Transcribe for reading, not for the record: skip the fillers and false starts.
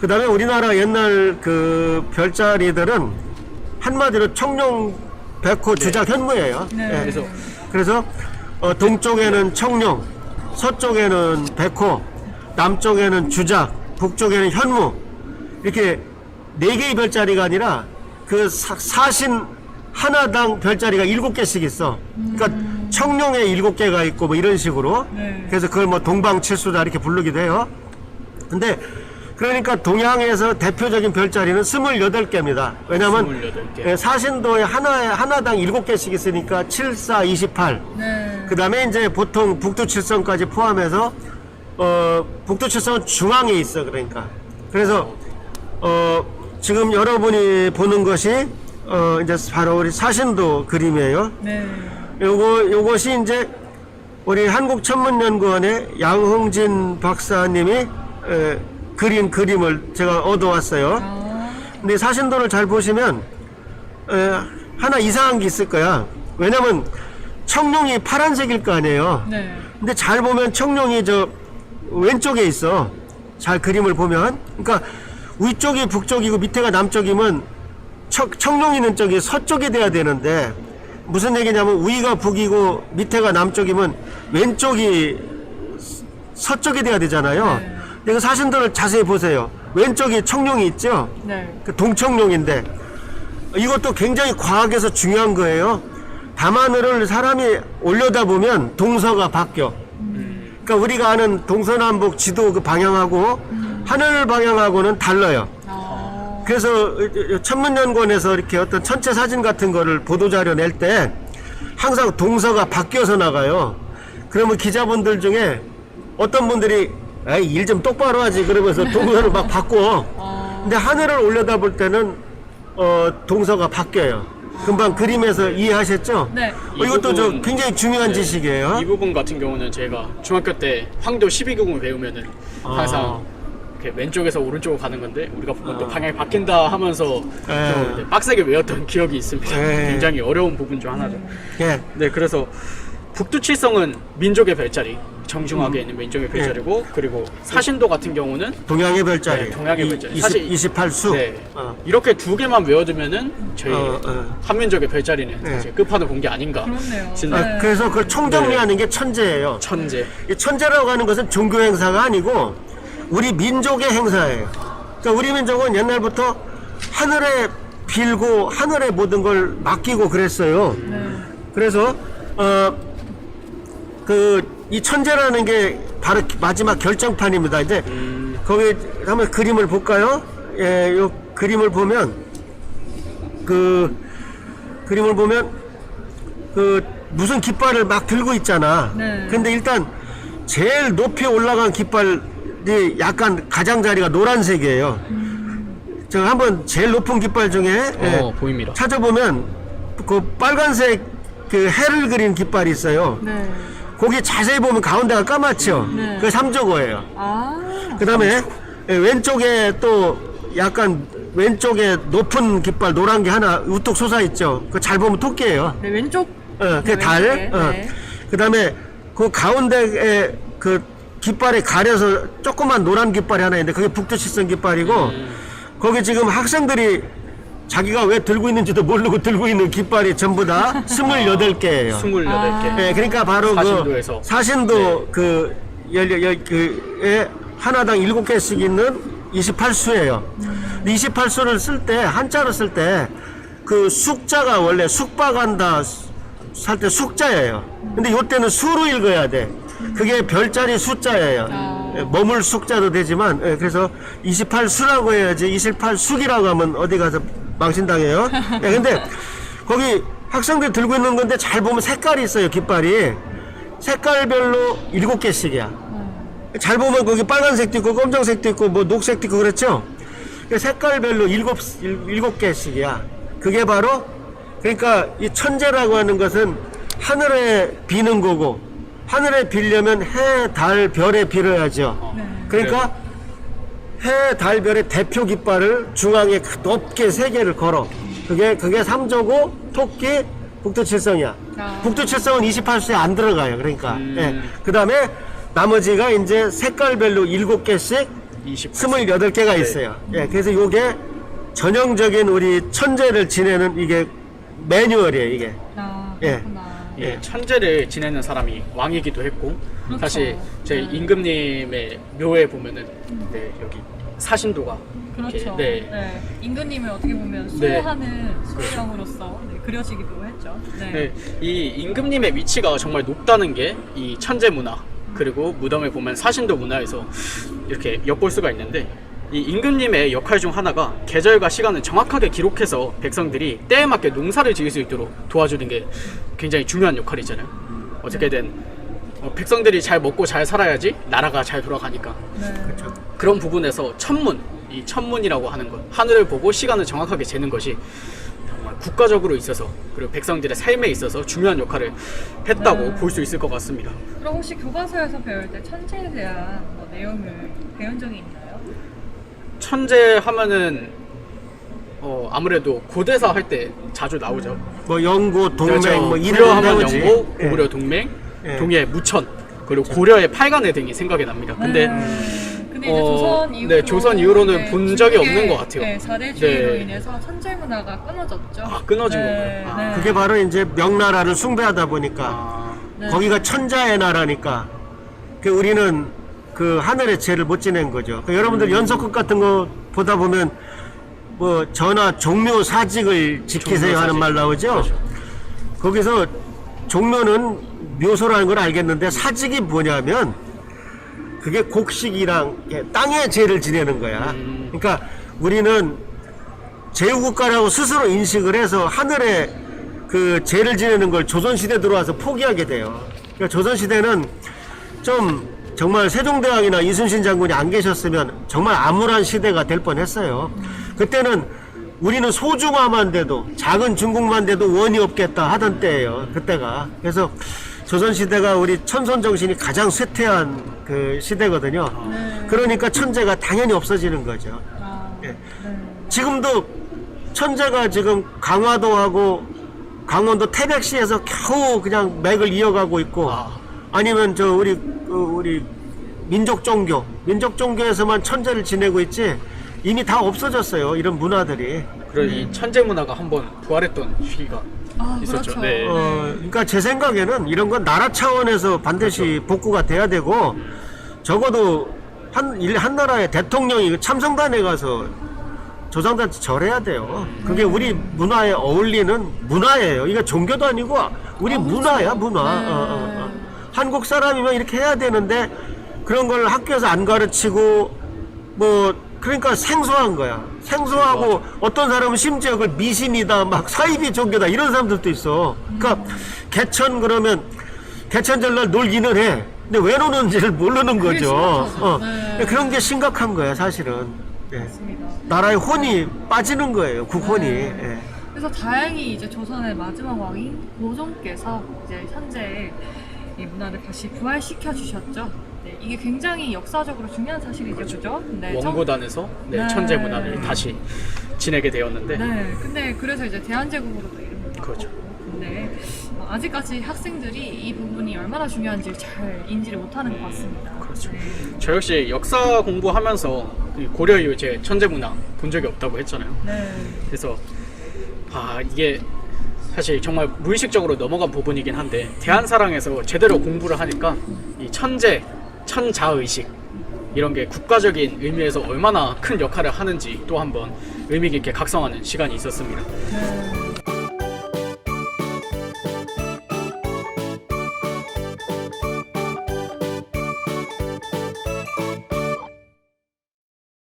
그 다음에 우리나라 옛날 그 별자리들은 한마디로 청룡, 백호, 주작, 현무예요. 네. 예. 그래서 동쪽에는 청룡, 서쪽에는 백호, 남쪽에는 주작, 북쪽에는 현무, 이렇게 4개의 별자리가 아니라 그 사신 하나당 별자리가 7개씩 있어. 그러니까 청룡에 7개가 있고 뭐 이런 식으로. 네. 그래서 그걸 뭐 동방칠수다 이렇게 부르기도 해요. 근데 그러니까 동양에서 대표적인 별자리는 28개입니다. 왜냐면 28개. 사신도에 하나당 7개씩 있으니까 7, 4, 28. 네. 그 다음에 이제 보통 북두칠성까지 포함해서 북두칠성은 중앙에 있어. 그러니까 그래서 지금 여러분이 보는 것이 이제 바로 우리 사신도 그림이에요. 네. 요것이 이제 우리 한국천문연구원의 양홍진 박사님이 그린 그림을 제가 얻어왔어요. 아, 근데 사신도를 잘 보시면 하나 이상한 게 있을 거야. 왜냐면 청룡이 파란색일 거 아니에요. 네. 근데 잘 보면 청룡이 저 왼쪽에 있어. 잘 그림을 보면. 그러니까 위쪽이 북쪽이고 밑에가 남쪽이면 청룡 있는 쪽이 서쪽이 돼야 되는데, 무슨 얘기냐면 위가 북이고 밑에가 남쪽이면 왼쪽이 서쪽이 돼야 되잖아요. 네. 근데 그 사신도를 자세히 보세요. 왼쪽이 청룡이 있죠. 네. 그 동청룡인데 이것도 굉장히 과학에서 중요한 거예요. 밤하늘을 사람이 올려다 보면 동서가 바뀌어. 그러니까 우리가 아는 동서남북 지도 그 방향하고 하늘 방향하고는 달라요. 아, 그래서 천문연구원에서 이렇게 어떤 천체 사진 같은 거를 보도자료 낼 때 항상 동서가 바뀌어서 나가요. 그러면 기자분들 중에 어떤 분들이 에이, 일 좀 똑바로 하지 그러면서 동서를 막 바꿔. 근데 하늘을 올려다 볼 때는 동서가 바뀌어요. 금방 그림에서 이해하셨죠? 네. 이것도 이 저 부분, 굉장히 중요한 네, 지식이에요. 이 부분 같은 경우는 제가 중학교 때 황도 12국을 배우면은 항상 이렇게 왼쪽에서 오른쪽으로 가는 건데 우리가 보면 또 방향이 바뀐다 하면서 좀 이제 빡세게 외웠던 기억이 있습니다. 굉장히 어려운 부분 중 하나죠. 예. 네, 그래서 북두칠성은 민족의 별자리, 정중하게 있는 민족의 별자리고, 그리고 사신도 같은 경우는 동양의 별자리. 네, 동양의 별자리. 28수. 네, 이렇게 2개만 외워두면은 저희 어. 한민족의 별자리는 네. 사실 끝판을 본 게 아닌가. 그렇네요. 생각- 그래서 그걸 총정리하는 게 천재예요. 천재. 이 천재라고 하는 것은 종교 행사가 아니고 우리 민족의 행사예요. 그러니까 우리 민족은 옛날부터 하늘에 빌고 하늘에 모든 걸 맡기고 그랬어요. 그래서 이 천재라는 게 바로 마지막 결정판입니다. 이제 거기 한번 그림을 볼까요? 예, 요 그림을 보면 그 무슨 깃발을 막 들고 있잖아. 네. 근데 일단 제일 높이 올라간 깃발이 약간 가장자리가 노란색이에요. 저 한번 제일 높은 깃발 중에 보입니다. 찾아보면 그 빨간색 그 해를 그린 깃발이 있어요. 네. 거기 자세히 보면 가운데가 까맣죠. 네. 그게 삼조고예요. 아, 그 다음에 왼쪽에 또 약간 왼쪽에 높은 깃발 노란 게 하나 우뚝 솟아 있죠. 그거 잘 보면 토끼예요. 네, 왼쪽. 그게 네, 달. 왼쪽에. 네. 그 다음에 그 가운데에 그 깃발에 가려서 조그만 노란 깃발이 하나 있는데 그게 북두칠성 깃발이고 거기 지금 학생들이 자기가 왜 들고 있는지도 모르고 들고 있는 깃발이 전부 다 28개예요. 28개. 네, 그러니까 바로 사신도에서. 그 사신도 그 하나당 7개씩 있는 28수예요. 28수를 쓸 때 한자로 쓸 때 그 숙자가 원래 숙박한다 살 때 숙자예요. 근데 요때는 수로 읽어야 돼. 그게 별자리 숫자예요. 머물 숙자도 되지만 그래서 28수라고 해야지 28숙이라고 하면 어디 가서 망신당해요. 근데 거기 학생들 들고 있는 건데 잘 보면 색깔이 있어요. 깃발이 색깔별로 7개씩이야. 잘 보면 거기 빨간색도 있고 검정색도 있고 뭐 녹색도 있고 그렇죠. 색깔별로 7개씩이야. 그게 바로 그러니까 이 천재라고 하는 것은 하늘에 비는 거고 하늘에 빌려면 해, 달, 별에 빌어야죠. 그러니까 해, 달, 별의 대표 깃발을 중앙에 높게 3개를 걸어. 그게 삼조고 토끼, 북두칠성이야. 북두칠성은 28수에 안 들어가요. 그러니까. 그 다음에 나머지가 이제 색깔별로 7개씩 28개가 네. 있어요. 예, 그래서 요게 전형적인 우리 천재를 지내는 이게 매뉴얼이에요, 이게. 아, 예. 그렇구나. 예, 천재를 지내는 사람이 왕이기도 했고 그렇죠. 사실 제 네. 임금님의 묘에 보면은 네, 여기 사신도가 그렇죠. 이렇게, 네. 네. 임금님을 어떻게 보면 네. 수호하는 수호령으로서 네, 그려지기도 했죠. 네. 네, 이 임금님의 위치가 정말 높다는 게 이 천재 문화 그리고 무덤에 보면 사신도 문화에서 이렇게 엿볼 수가 있는데 이 임금님의 역할 중 하나가 계절과 시간을 정확하게 기록해서 백성들이 때에 맞게 농사를 지을 수 있도록 도와주는 게 굉장히 중요한 역할이잖아요. 어떻게든 백성들이 잘 먹고 잘 살아야지 나라가 잘 돌아가니까. 네. 그런 부분에서 천문, 이 천문이라고 하는 것, 하늘을 보고 시간을 정확하게 재는 것이 정말 국가적으로 있어서 그리고 백성들의 삶에 있어서 중요한 역할을 했다고 네. 볼 수 있을 것 같습니다. 그럼 혹시 교과서에서 배울 때 천체에 대한 뭐 내용을 배운 적이 있나요? 천재 하면은 아무래도 고대사 할 때 자주 나오죠. 뭐 영고, 동맹, 그렇죠. 뭐 이런 고려하면 배우지. 영고, 예. 고구려 동맹, 예. 동해 무천, 그리고 고려의 팔관의 등이 생각이 납니다. 근데 근데 이제 조선 이후로 네, 조선 이후로는 네, 본 적이 중국의, 없는 것 같아요. 네, 사대주의로 네. 인해서 천재 문화가 끊어졌죠. 아, 끊어진 네, 건가요? 아. 네. 그게 바로 이제 명나라를 숭배하다 보니까 아, 네. 거기가 천자의 나라니까 그 우리는 그 하늘의 죄를 못 지낸 거죠. 그 여러분들 연속극 같은 거 보다 보면 뭐 전하 종묘 사직을 지키세요 하는 말 나오죠. 그렇죠. 거기서 종묘는 묘소라는 걸 알겠는데 사직이 뭐냐면 그게 곡식이랑 땅의 죄를 지내는 거야. 그러니까 우리는 제후국가라고 스스로 인식을 해서 하늘에 그 죄를 지내는 걸 조선시대 들어와서 포기하게 돼요. 그러니까 조선시대는 좀 정말 세종대왕이나 이순신 장군이 안 계셨으면 정말 암울한 시대가 될 뻔했어요. 그때는 우리는 소중화만 돼도 작은 중국만 돼도 원이 없겠다 하던 때예요. 그때가. 그래서 조선시대가 우리 천손 정신이 가장 쇠퇴한 그 시대거든요. 그러니까 천재가 당연히 없어지는 거죠. 아, 예. 네. 지금도 천재가 지금 강화도하고 강원도 태백시에서 겨우 그냥 맥을 이어가고 있고 아. 아니면 저 우리 민족 종교에서만 천재를 지내고 있지 이미 다 없어졌어요. 이런 문화들이. 그리고 이 천재 문화가 한번 부활했던 시기가 아, 있었죠. 그렇죠. 네. 그러니까 제 생각에는 이런 건 나라 차원에서 반드시 복구가 돼야 되고 적어도 한 나라의 대통령이 참성단에 가서 조상들한테 절해야 돼요. 그게 우리 문화에 어울리는 문화예요. 이게 종교도 아니고 우리 문화야, 문화. 네. 한국 사람이면 이렇게 해야 되는데 그런 걸 학교에서 안 가르치고 뭐 그러니까 생소한 거야. 생소하고 어떤 사람은 심지어 그걸 미신이다, 막 사이비 종교다 이런 사람들도 있어. 그러니까 개천 그러면 개천절날 놀기는 해. 근데 왜 노는지를 모르는 그게 거죠. 심각하죠. 네. 그런 게 심각한 거야, 사실은. 예. 맞습니다. 나라의 혼이 빠지는 거예요, 국혼이. 네. 예. 그래서 다행히 이제 조선의 마지막 왕인 고종께서 이제 현재 이 문화를 다시 부활시켜 주셨죠. 네, 이게 굉장히 역사적으로 중요한 사실이죠, 그죠? 네, 원고단에서 네, 네. 천재 문화를 다시 지내게 되었는데 네, 근데 그래서 이제 대한제국으로도 이름을 그렇죠. 바꿨고, 근데 아직까지 학생들이 이 부분이 얼마나 중요한지 잘 인지를 못하는 것 같습니다. 그렇죠. 네. 저 역시 역사 공부하면서 이 고려 이후 제 천재 문화 본 적이 없다고 했잖아요. 네. 그래서 이게 사실 정말 무의식적으로 넘어간 부분이긴 한데 대한사랑에서 제대로 공부를 하니까 이 천재, 천자의식 이런 게 국가적인 의미에서 얼마나 큰 역할을 하는지 또 한번 의미 깊게 각성하는 시간이 있었습니다. 네.